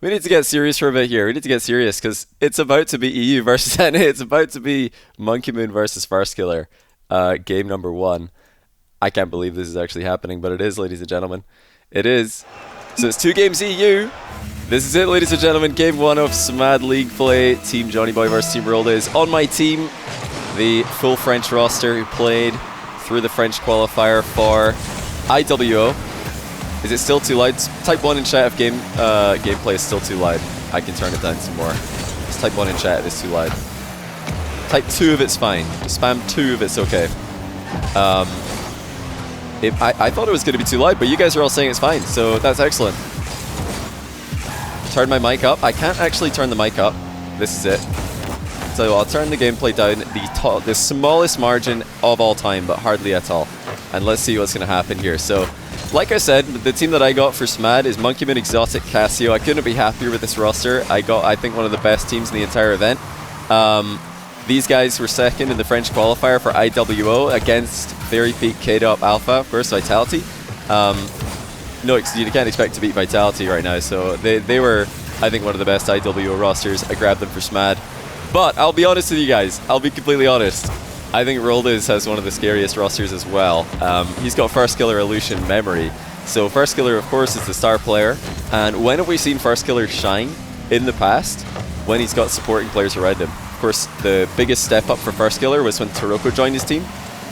We need to get serious for a bit here. We need to get serious because it's about to be EU versus NA. It's about to be Monkey Moon versus Farstkiller. Game number 1. I can't believe this is actually happening, but it is, ladies and gentlemen. It is. So it's 2 games EU. This is it, ladies and gentlemen. Game 1 of SMAD League play. Team Johnny Boy versus Team Rolda is on my team. The full French roster who played through the French qualifier for IWO. Is it still too loud? Type 1 in chat if gameplay is still too loud. I can turn it down some more. Just type 1 in chat if it's too loud. Type 2 if it's fine. Just spam 2 if it's okay. I thought it was going to be too loud, but you guys are all saying it's fine, so that's excellent. Turn my mic up. I can't actually turn the mic up. This is it. So I'll turn the gameplay down the smallest margin of all time, but hardly at all. And let's see what's going to happen here. So, like I said, the team that I got for SMAD is Monkey Moon, Exotic, Casio. I couldn't be happier with this roster. I got, I think, one of the best teams in the entire event. These guys were second in the French qualifier for IWO against Fairy Peak, K-Dop, Alpha, of course, Vitality. No, you can't expect to beat Vitality right now, so they were, I think, one of the best IWO rosters. I grabbed them for SMAD. But I'll be honest with you guys, I'll be completely honest. I think Rolda's has one of the scariest rosters as well. He's got Farstkiller, Illusion, Memory. So Farstkiller, of course, is the star player. And when have we seen Farstkiller shine in the past? When he's got supporting players around him. Of course, the biggest step up for Farstkiller was when Taroko joined his team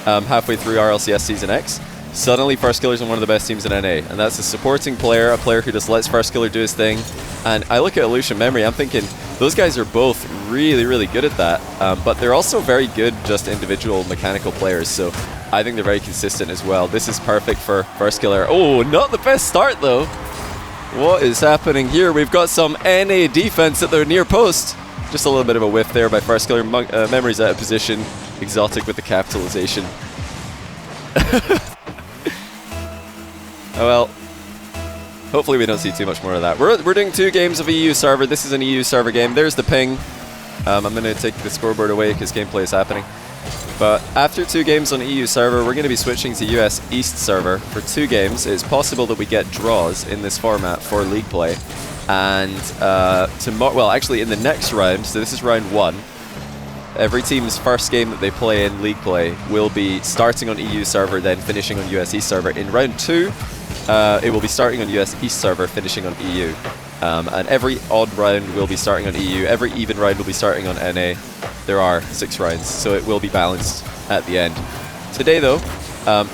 halfway through RLCS Season X. Suddenly, Farstkiller's one of the best teams in NA. And that's a supporting player, a player who just lets Farstkiller do his thing. And I look at Illusion, Memory, I'm thinking, those guys are both really, really good at that, but they're also very good just individual mechanical players, so I think they're very consistent as well. This is perfect for Farstkiller. Oh, not the best start though. What is happening here? We've got some NA defense at their near post. Just a little bit of a whiff there by Farstkiller. Memory's out of position. Exotic with the capitalization. Oh well. Hopefully we don't see too much more of that. We're doing 2 games of EU server. This is an EU server game. There's the ping. I'm going to take the scoreboard away because gameplay is happening. But after 2 games on EU server, we're going to be switching to US East server for 2 games. It's possible that we get draws in this format for league play. And well, actually in the next round, so this is round 1, every team's first game that they play in league play will be starting on EU server, then finishing on US East server. In round 2, it will be starting on US East server, finishing on EU. And every odd round will be starting on EU. Every even round will be starting on NA. There are 6 rounds, so it will be balanced at the end. Today, though,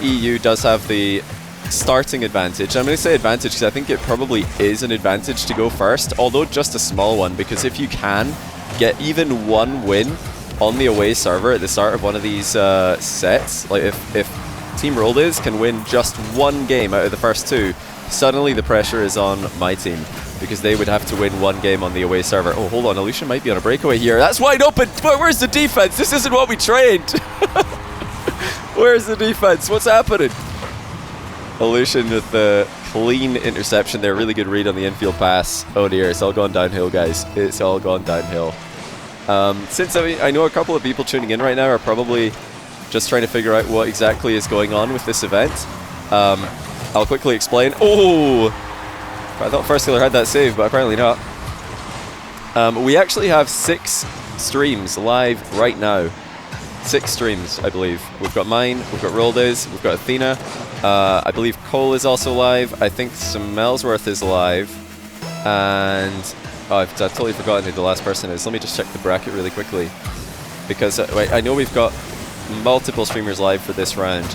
EU does have the starting advantage. I'm going to say advantage because I think it probably is an advantage to go first, although just a small one, because if you can get even 1 win on the away server at the start of one of these sets, like if Team Rolda can win just 1 game out of the first 2, suddenly the pressure is on my team because they would have to win 1 game on the away server. Oh, hold on, Illusion might be on a breakaway here. That's wide open, but where's the defense? This isn't what we trained. Where's the defense? What's happening? Illusion with the clean interception there. Really good read on the infield pass. Oh dear, it's all gone downhill, guys. It's all gone downhill. Since I know a couple of people tuning in right now are probably just trying to figure out what exactly is going on with this event. I'll quickly explain. Oh! I thought Farstkiller had that save, but apparently not. We actually have 6 streams live right now. 6 streams, I believe. We've got mine, we've got Rolda's, we've got Athena. I believe Cole is also live. I think Smellsworth is live. And I've totally forgotten who the last person is. Let me just check the bracket really quickly. Because I know we've got multiple streamers live for this round.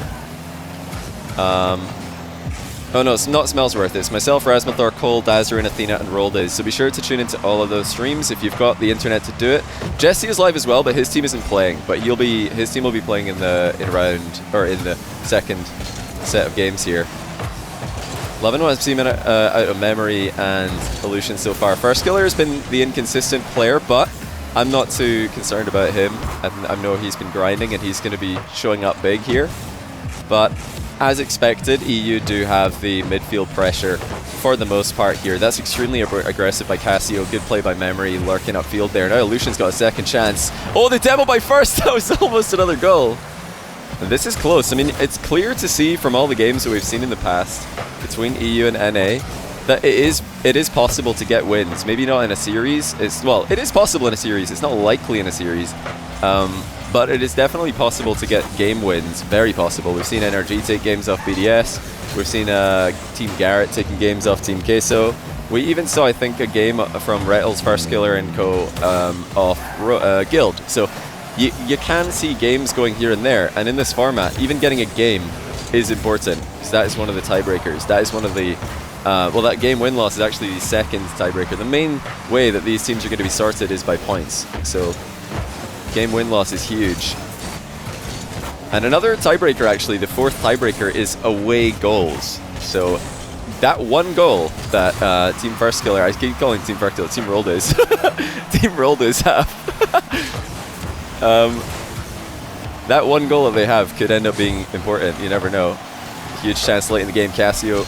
Oh no, it's not Smellsworth. It's myself, Rasmathor, Cole, Dazzer, and Athena, and Rolda. So be sure to tune into all of those streams if you've got the internet to do it. Jesse is live as well, but his team isn't playing. But his team will be playing in the second set of games here. 11 was team out of Memory and Illusion so far. Farstkiller has been the inconsistent player, but I'm not too concerned about him. I know he's been grinding and he's going to be showing up big here. But as expected, EU do have the midfield pressure for the most part here. That's extremely aggressive by Casio. Good play by Memory, lurking upfield there. Now Illusion's got a second chance. Oh, the demo by first! That was almost another goal. And this is close. I mean, it's clear to see from all the games that we've seen in the past between EU and NA that it is possible to get wins. Maybe not in a series. It is possible in a series. It's not likely in a series. But it is definitely possible to get game wins. Very possible. We've seen NRG take games off BDS. We've seen Team Garrett taking games off Team Queso. We even saw, I think, a game from Rettles, Farskiller, and co. Off Guild. So you can see games going here and there. And in this format, even getting a game is important, because that is one of the tiebreakers. That is one of the... well, that game win-loss is actually the second tiebreaker. The main way that these teams are going to be sorted is by points. So game win-loss is huge. And another tiebreaker, actually, the fourth tiebreaker, is away goals. So that one goal that Team Farskiller, I keep calling Team Farskiller, Team Roldays, Team Roldays have, that one goal that they have could end up being important. You never know. Huge chance late in the game. Casio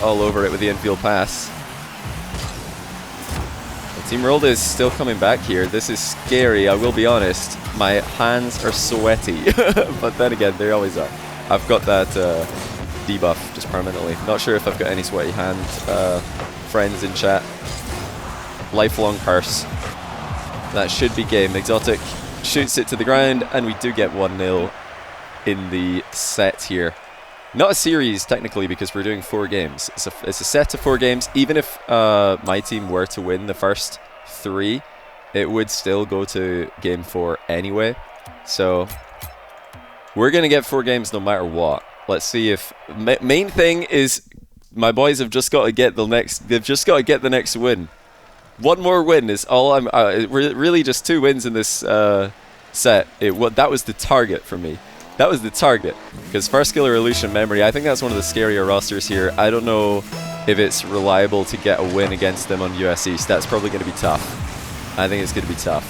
all over it with the infield pass. Well, Team Rolda is still coming back here. This is scary, I will be honest. My hands are sweaty, but then again, they always are. I've got that debuff just permanently. Not sure if I've got any sweaty hand friends in chat. Lifelong curse. That should be game. Exotic shoots it to the ground, and we do get 1-0 in the set here. Not a series, technically, because we're doing 4 games. It's a set of 4 games. Even if my team were to win the first 3, it would still go to game 4 anyway. So we're going to get 4 games no matter what. Let's see if... main thing is my boys have just got to get the next... They've just got to get the next win. One more win is all I'm... really just 2 wins in this set. That was the target for me. That was the target. Because Farskiller, Illusion, Memory, I think that's one of the scarier rosters here. I don't know if it's reliable to get a win against them on US East. That's probably going to be tough. I think it's going to be tough.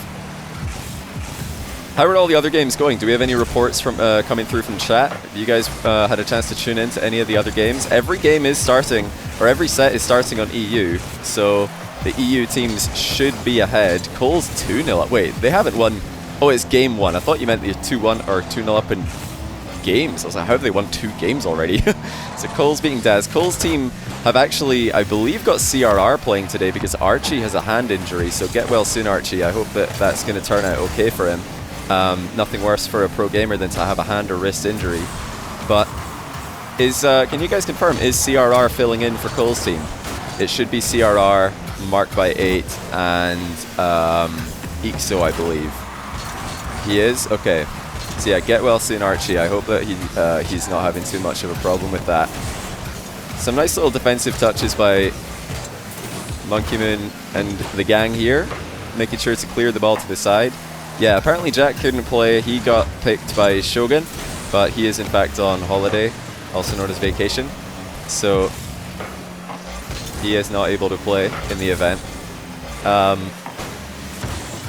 How are all the other games going? Do we have any reports from coming through from chat? Have you guys had a chance to tune in to any of the other games? Every game is starting, or every set is starting on EU. So the EU teams should be ahead. Cole's 2-0 up. Wait, they haven't won. Oh, it's game 1. I thought you meant the 2-1 or 2-0 up in games. I was like, how have they won 2 games already? So Cole's beating Dazz. Cole's team have actually, I believe, got CRR playing today because Archie has a hand injury. So get well soon, Archie. I hope that that's going to turn out okay for him. Nothing worse for a pro gamer than to have a hand or wrist injury. But can you guys confirm, is CRR filling in for Cole's team? It should be CRR, marked by 8, and Ixo, I believe. He is? Okay. So yeah, get well soon, Archie. I hope that he's not having too much of a problem with that. Some nice little defensive touches by Monkey Moon and the gang here, making sure to clear the ball to the side. Yeah, apparently Jack couldn't play. He got picked by Shogun, but he is in fact on holiday, also known as vacation. So he is not able to play in the event.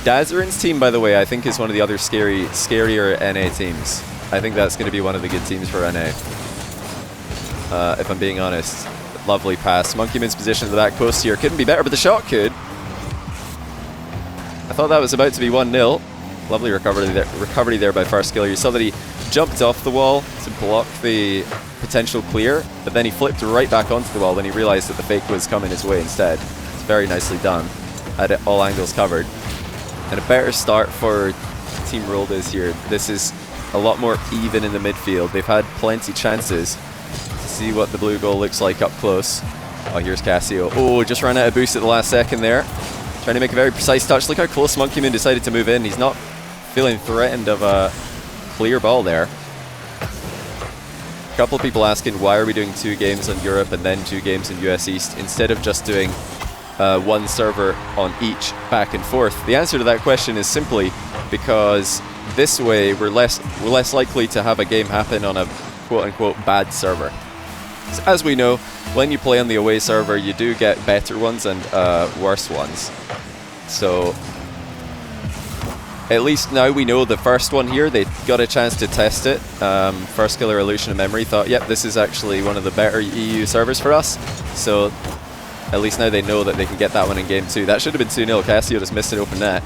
Dazarin's team, by the way, I think is one of the other scarier NA teams. I think that's going to be one of the good teams for NA. If I'm being honest. Lovely pass. Monkey Moon's position to that coast here couldn't be better, but the shot could. I thought that was about to be 1-0. Lovely recovery there by Farskiller. You saw that he jumped off the wall to block the potential clear, but then he flipped right back onto the wall when he realized that the fake was coming his way instead. It's very nicely done. Had it all angles covered. And a better start for Team Roldays here. This is a lot more even in the midfield. They've had plenty chances to see what the blue goal looks like up close. Oh, here's Casio. Oh, just ran out of boost at the last second there. Trying to make a very precise touch. Look how close Monkey Moon decided to move in. He's not feeling threatened of a clear ball there. A couple of people asking why are we doing 2 games on Europe and then 2 games in US East instead of just doing 1 server on each back and forth. The answer to that question is simply because this way we're less likely to have a game happen on a quote-unquote bad server. So as we know, when you play on the away server, you do get better ones and worse ones. So at least now we know the first one here, they got a chance to test it. Farskiller, Illusion, and Memory thought, yep, this is actually one of the better EU servers for us. So at least now they know that they can get that one in game 2. That should have been 2-0. Casio just missed an open net.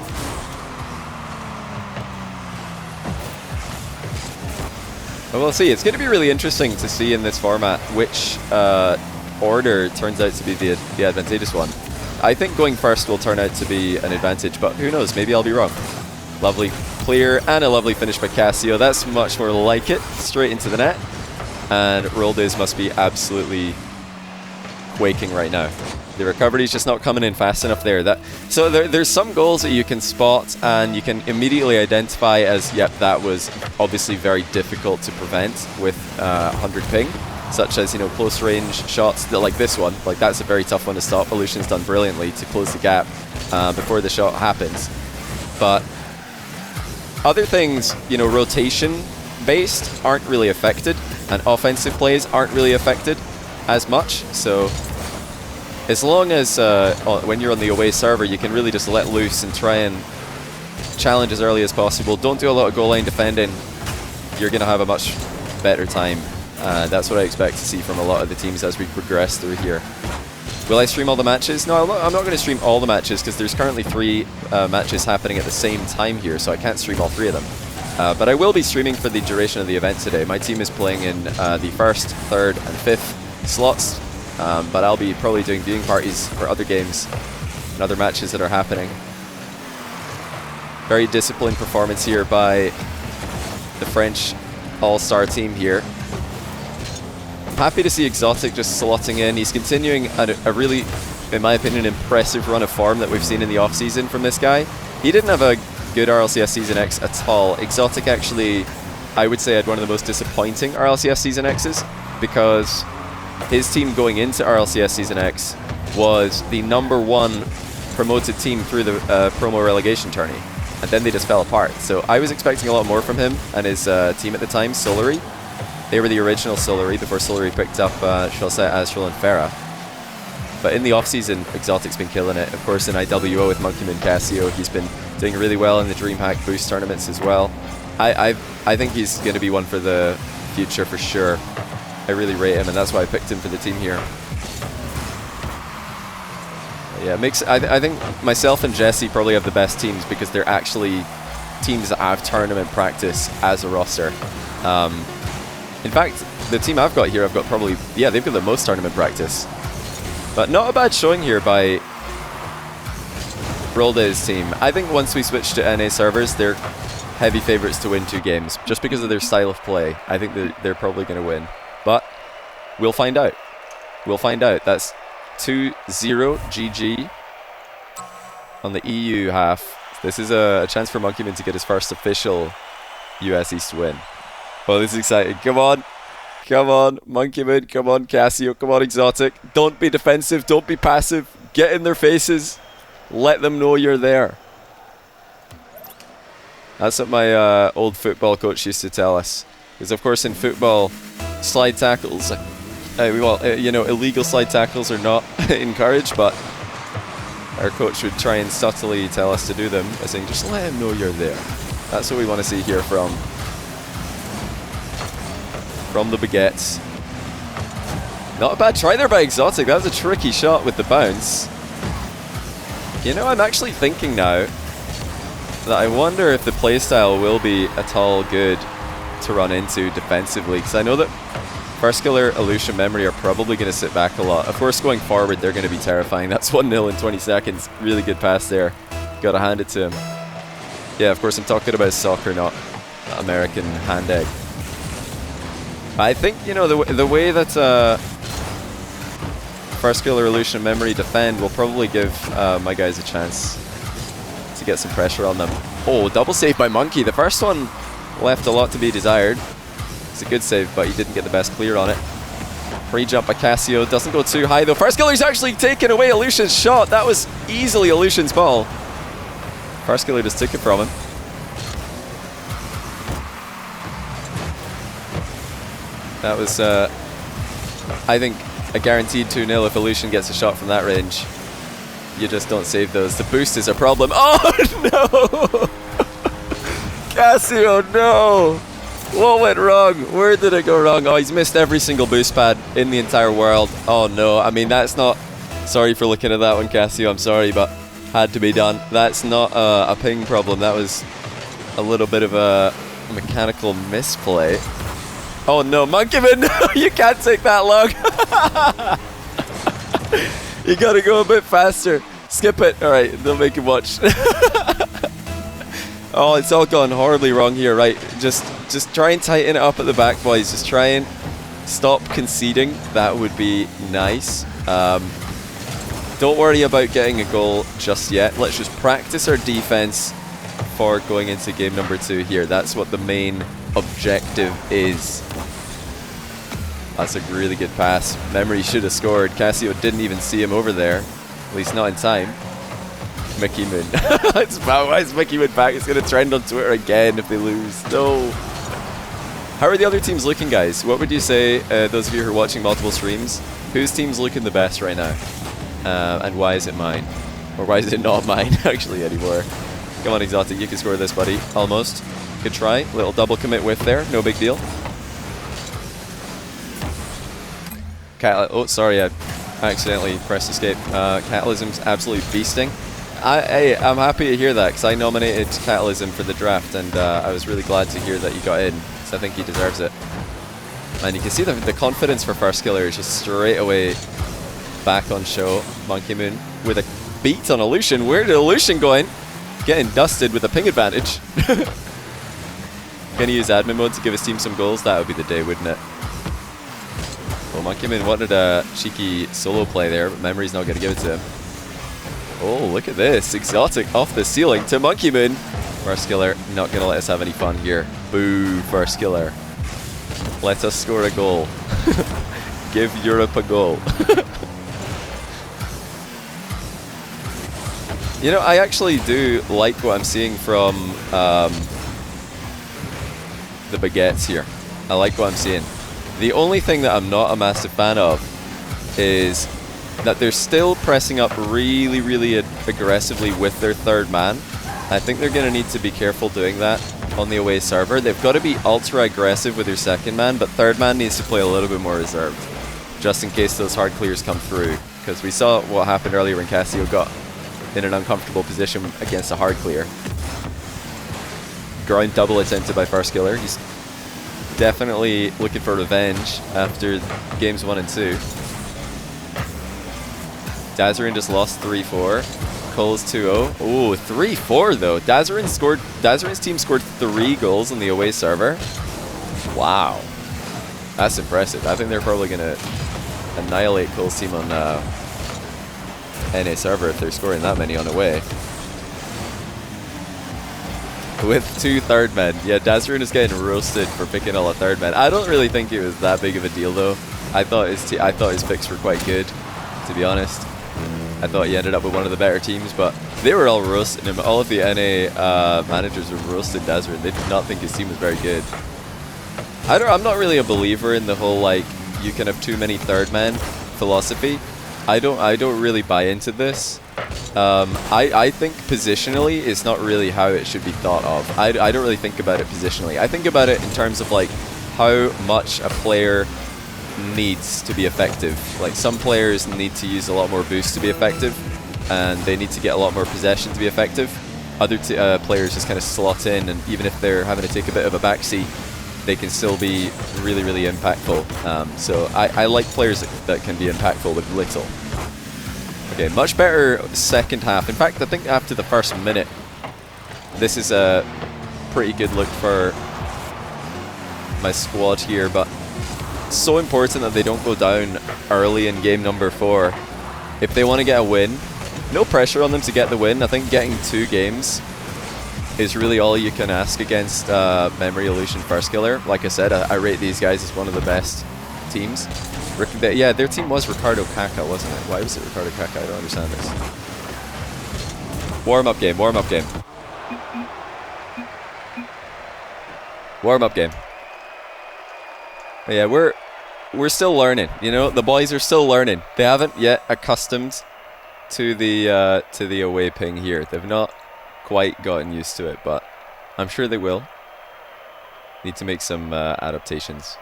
But we'll see. It's going to be really interesting to see in this format which order turns out to be the advantageous one. I think going first will turn out to be an advantage, but who knows, maybe I'll be wrong. Lovely clear and a lovely finish by Casio. That's much more like it. Straight into the net. And Dizz must be absolutely quaking right now. The recovery is just not coming in fast enough there. So there's some goals that you can spot and you can immediately identify as, yep, that was obviously very difficult to prevent with 100 ping. Such as, you know, close range shots that, like this one. Like, that's a very tough one to stop. Illusion's done brilliantly to close the gap before the shot happens. But other things, you know, rotation based aren't really affected, and offensive plays aren't really affected as much. So as long as when you're on the away server, you can really just let loose and try and challenge as early as possible. Don't do a lot of goal line defending. You're going to have a much better time. That's what I expect to see from a lot of the teams as we progress through here. Will I stream all the matches? No, I'm not going to stream all the matches because there's currently 3 matches happening at the same time here, so I can't stream all 3 of them. But I will be streaming for the duration of the event today. My team is playing in the 1st, 3rd, and 5th slots, but I'll be probably doing viewing parties for other games and other matches that are happening. Very disciplined performance here by the French all-star team here. Happy to see Exotic just slotting in. He's continuing a really, in my opinion, impressive run of form that we've seen in the off-season from this guy. He didn't have a good RLCS Season X at all. Exotic actually, I would say, had one of the most disappointing RLCS Season X's because his team going into RLCS Season X was the #1 promoted team through the promo relegation tourney, and then they just fell apart. So I was expecting a lot more from him and his team at the time, Solary. They were the original Solary before Solary picked up Shellset, Astral, and Farah. But in the off-season, Exotic's been killing it. Of course, in IWO with Monkeyman Casio, he's been doing really well in the DreamHack Boost tournaments as well. I think he's going to be one for the future for sure. I really rate him, and that's why I picked him for the team here. Yeah, I think myself and Jesse probably have the best teams because they're actually teams that have tournament practice as a roster. In fact, the team I've got here, I've got probably, yeah, they've got the most tournament practice. But not a bad showing here by Dizz team. I think once we switch to NA servers, they're heavy favorites to win 2 games. Just because of their style of play, I think they're probably going to win. But we'll find out. We'll find out. That's 2-0 GG on the EU half. This is a chance for Monkeyman to get his first official US East win. Oh, this is exciting. Come on. Come on, Monkeyman. Come on, Casio. Come on, Exotic. Don't be defensive. Don't be passive. Get in their faces. Let them know you're there. That's what my old football coach used to tell us. Because, of course, in football, slide tackles, you know, illegal slide tackles are not encouraged, but our coach would try and subtly tell us to do them by saying, just let them know you're there. That's what we want to see here from the Baguettes. Not a bad try there by Exotic. That was a tricky shot with the bounce. You know, I'm actually thinking now that I wonder if the playstyle will be at all good to run into defensively, because I know that First Killer, Illusion, Memory are probably going to sit back a lot. Of course, going forward, they're going to be terrifying. That's 1-0 in 20 seconds. Really good pass there. Got to hand it to him. Yeah, of course, I'm talking about soccer, not American hand egg. I think, you know, the way that First Killer, Illusion, Memory defend will probably give my guys a chance to get some pressure on them. Oh, double save by Monkey. The first one left a lot to be desired. It's a good save, but he didn't get the best clear on it. Free jump by Casio. Doesn't go too high, though. First Killer's actually taken away Illusion's shot. That was easily Illusion's ball. First Killer just took it from him. That was, I think, a guaranteed 2-0 if Illusion gets a shot from that range. You just don't save those. The boost is a problem. Oh, no! Casio, no! What went wrong? Where did it go wrong? Oh, he's missed every single boost pad in the entire world. Oh, no. I mean, that's not... Sorry for looking at that one, Casio. I'm sorry, but had to be done. That's not a ping problem. That was a little bit of a mechanical misplay. Oh no, Monkeyman, no, you can't take that long. You gotta go a bit faster. Skip it. All right, they'll make you watch. Oh, it's all gone horribly wrong here. Right, just try and tighten it up at the back, boys. Just try and stop conceding. That would be nice. Don't worry about getting a goal just yet. Let's just practice our defense for going into game number 2 here. That's what the main objective is. That's a really good pass. Memory should have scored. Casio didn't even see him over there. At least not in time. Mickey Moon. Why is Mickey Moon back? It's going to trend on Twitter again if they lose. No. How are the other teams looking, guys? What would you say, those of you who are watching multiple streams, whose team's looking the best right now? And why is it mine? Or why is it not mine, actually, anymore? Come on, Exotic. You can score this, buddy. Almost. Good try. Little double commit whiff there. No big deal. Oh, sorry, I accidentally pressed escape. Catalysm's absolutely beasting. I'm happy to hear that because I nominated Catalysm for the draft, and I was really glad to hear that he got in, because I think he deserves it. And you can see the confidence for First Killer is just straight away back on show. Monkey Moon with a beat on Illusion. Where did Illusion go in? Getting dusted with a ping advantage. Gonna use admin mode to give his team some goals. That would be the day, wouldn't it? Well, Monkey Moon wanted a cheeky solo play there, but Memory's not gonna give it to him. Oh, look at this. Exotic off the ceiling to Monkey Moon. First Killer not going to let us have any fun here. Boo, First Killer. Let us score a goal. Give Europe a goal. You know, I actually do like what I'm seeing from the baguettes here. I like what I'm seeing. The only thing that I'm not a massive fan of is that they're still pressing up really, really aggressively with their third man. I think they're going to need to be careful doing that on the away server. They've got to be ultra aggressive with their second man, but third man needs to play a little bit more reserved, just in case those hard clears come through. Because we saw what happened earlier when Casio got in an uncomfortable position against a hard clear. Ground double attempted by First Killer. He's definitely looking for revenge after games 1 and 2. Dazarin just lost 3-4. Cole's 2-0. Ooh, 3-4 though. Dazarin's team scored 3 goals on the away server. Wow. That's impressive. I think they're probably going to annihilate Cole's team on NA server if they're scoring that many on away. With 2 third men. Yeah, Dazarin is getting roasted for picking all the third men. I don't really think it was that big of a deal though. I thought his picks were quite good, to be honest. I thought he ended up with one of the better teams, but they were all roasting him. All of the NA managers were roasting Dazarin. They did not think his team was very good. I'm not really a believer in the whole like you can have too many third men philosophy. I don't really buy into this. I think positionally it's not really how it should be thought of. I don't really think about it positionally. I think about it in terms of like how much a player needs to be effective. Like some players need to use a lot more boost to be effective, and they need to get a lot more possession to be effective. Other players just kind of slot in, and even if they're having to take a bit of a backseat, they can still be really, really impactful. So I like players that can be impactful with little. Okay, much better second half. In fact, I think after the first minute, this is a pretty good look for my squad here, but so important that they don't go down early in game number 4. If they want to get a win, no pressure on them to get the win. I think getting 2 games is really all you can ask against Memory, Illusion, First Killer. Like I said, I rate these guys as one of the best teams. Yeah, their team was Ricardo Kaka, wasn't it? Why was it Ricardo Kaka? I don't understand this. Warm-up game, warm-up game. Warm-up game. Yeah, we're still learning, you know? The boys are still learning. They haven't yet accustomed to the away ping here. They've not quite gotten used to it, but I'm sure they will. Need to make some adaptations.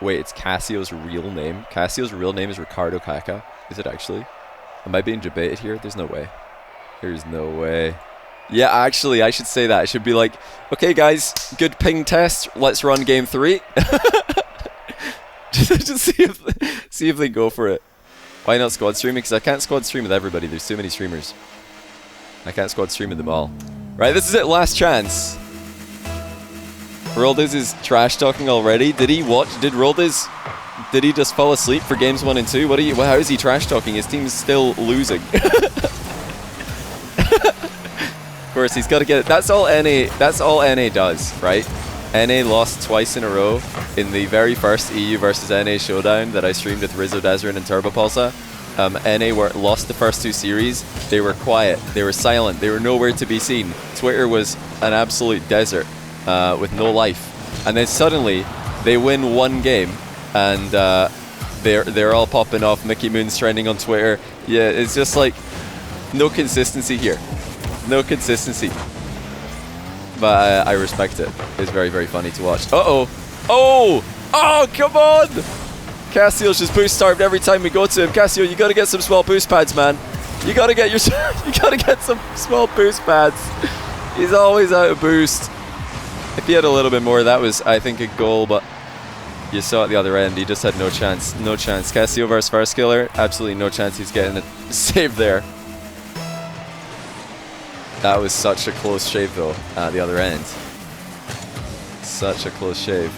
Wait, it's Casio's real name? Casio's real name is Ricardo Kaka? Is it actually? Am I being debated here? There's no way. There's no way. Yeah, actually, I should say that. I should be like, okay, guys, good ping test. Let's run game 3. just see if they go for it. Why not squad streaming? Because I can't squad stream with everybody. There's too many streamers. I can't squad stream with them all. Right, this is it. Last chance. Roldiz is trash talking already. Did he watch? Did Roldiz? Did he just fall asleep for games 1 and 2? What are you? How is he trash talking? His team's still losing. Of course, he's got to get it. That's all NA. That's all NA does, right? NA lost twice in a row in the very first EU versus NA showdown that I streamed with Rizzo Desrin and Turbopulsa. NA lost the first 2 series. They were quiet. They were silent. They were nowhere to be seen. Twitter was an absolute desert with no life. And then suddenly they win 1 game, and they're all popping off. Mickey Moon's trending on Twitter. Yeah, it's just like no consistency here. No consistency. But I respect it. It's very, very funny to watch. Uh-oh. Oh! Oh, come on! Cassio's just boost starved every time we go to him. Cassio, you gotta get some small boost pads, man. You gotta get you gotta get some small boost pads. He's always out of boost. If he had a little bit more, that was, I think, a goal, but you saw at the other end, he just had no chance. No chance. Cassio versus First Killer, absolutely no chance he's getting a save there. That was such a close shave, though, at the other end. Such a close shave.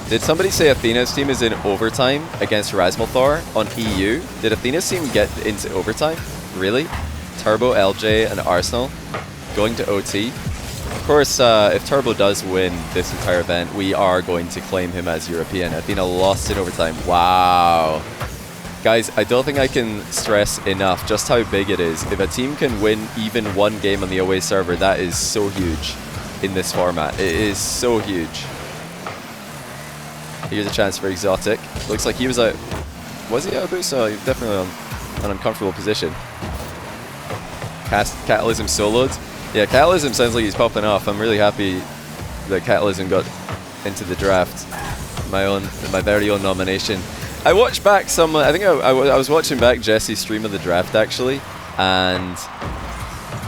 Did somebody say Athena's team is in overtime against Rasmalthor on EU? Did Athena's team get into overtime? Really? Turbo, LJ, and Arsenal going to OT? Of course, if Turbo does win this entire event, we are going to claim him as European. Athena lost in overtime. Wow. Guys, I don't think I can stress enough just how big it is. If a team can win even 1 game on the away server, that is so huge in this format. It is so huge. Here's a chance for Exotic. Looks like he was out. Was he out of boost? Oh, he was definitely on an uncomfortable position. Catalysm soloed. Yeah, Catalysm sounds like he's popping off. I'm really happy that Catalysm got into the draft. My very own nomination. I watched back some, I think I was watching back Jesse's stream of the draft actually, and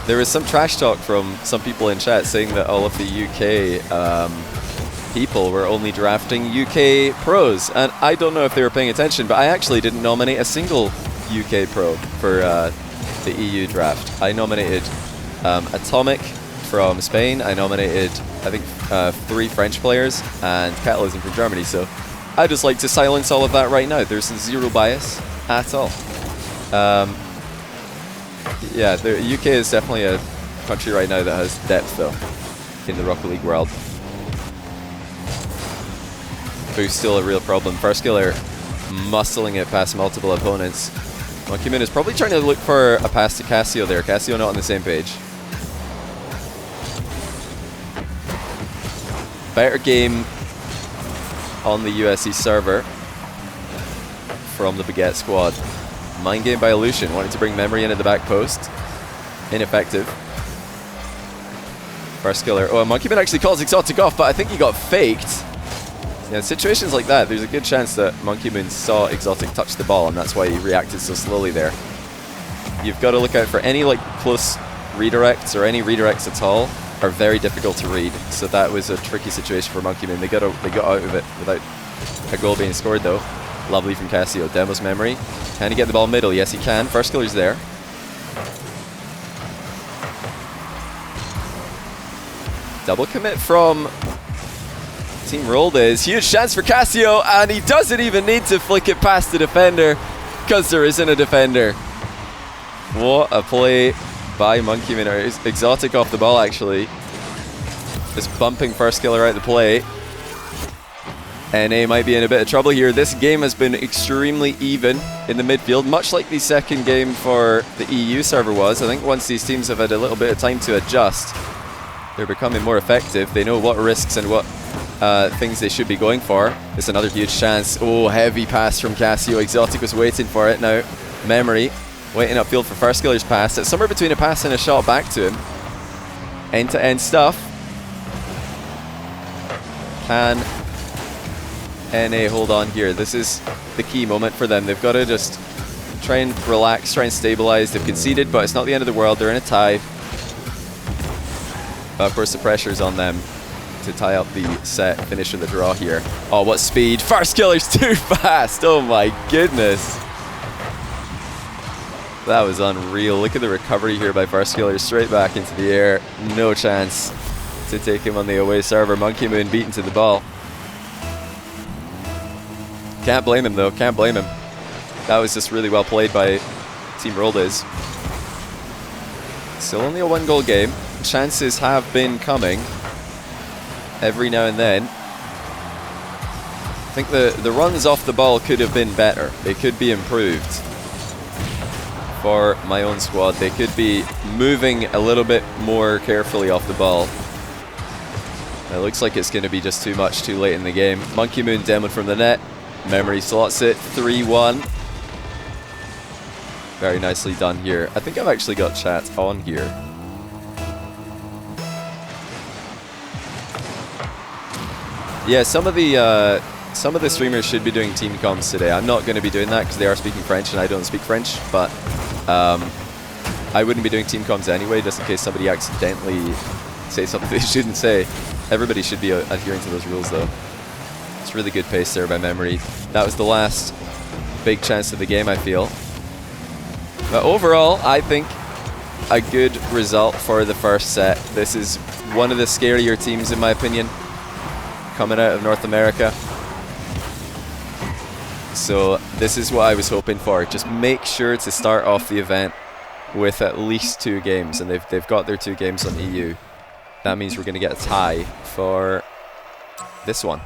there was some trash talk from some people in chat saying that all of the UK people were only drafting UK pros, and I don't know if they were paying attention, but I actually didn't nominate a single UK pro for the EU draft. I nominated Atomic from Spain, I nominated I think 3 French players, and Catalysm from Germany, so I'd just like to silence all of that right now. There's zero bias at all. Yeah, the UK is definitely a country right now that has depth, though, in the Rocket League world. Boost still a real problem. First Killer muscling it past multiple opponents. Monkey Moon is probably trying to look for a pass to Cassio there. Cassio not on the same page. Better game on the USC server from the Baguette squad. Mind game by Illusion, wanting to bring Memory in at the back post. Ineffective. First Killer. Oh, Monkey Man actually calls Exotic off, but I think he got faked. Yeah, in situations like that, there's a good chance that Monkey Moon saw Exotic touch the ball, and that's why he reacted so slowly there. You've got to look out for any like close redirects or any redirects at all are very difficult to read. So that was a tricky situation for Monkey Moon. They got out of it without a goal being scored though. Lovely from Cassio. Demo's Memory. Can he get the ball middle? Yes, he can. First Killer's there. Double commit from Team Roldiz. Huge chance for Cassio, and he doesn't even need to flick it past the defender because there isn't a defender. What a play by Monkey Man. Exotic off the ball actually. Just bumping First Killer out the play. NA might be in a bit of trouble here. This game has been extremely even in the midfield, much like the second game for the EU server was. I think once these teams have had a little bit of time to adjust, they're becoming more effective. They know what risks and what things they should be going for. It's another huge chance. Oh, heavy pass from Cassio. Exotic was waiting for it. Now, Memory waiting upfield for First Killer's pass. It's somewhere between a pass and a shot back to him. End-to-end stuff. Can NA hold on here? This is the key moment for them. They've got to just try and relax, try and stabilize. They've conceded, but it's not the end of the world. They're in a tie. But of course, the pressure's on them to tie up the set, finish in the draw here. Oh, what speed. First Killer's too fast. Oh my goodness. That was unreal. Look at the recovery here by Farscaler, straight back into the air. No chance to take him on the away server. Monkey Moon beaten to the ball. Can't blame him though, can't blame him. That was just really well played by Team Roldiz. Still only a 1-goal game. Chances have been coming every now and then. I think the runs off the ball could have been better. They could be improved. For my own squad, they could be moving a little bit more carefully off the ball. It looks like it's going to be just too much too late in the game. Monkey Moon demoed from the net. Memory slots it, 3-1. Very nicely done here. I think I've actually got chat on here. Yeah, some of the streamers should be doing team comms today. I'm not going to be doing that because they are speaking French and I don't speak French, but I wouldn't be doing team comms anyway, just in case somebody accidentally say something they shouldn't say. Everybody should be adhering to those rules though. It's really good pace there by Memory. That was the last big chance of the game, I feel. But overall, I think a good result for the first set. This is one of the scarier teams in my opinion, coming out of North America. So this is what I was hoping for. Just make sure to start off the event with at least 2 games, and they've got their 2 games on EU. That means we're going to get a tie for this one.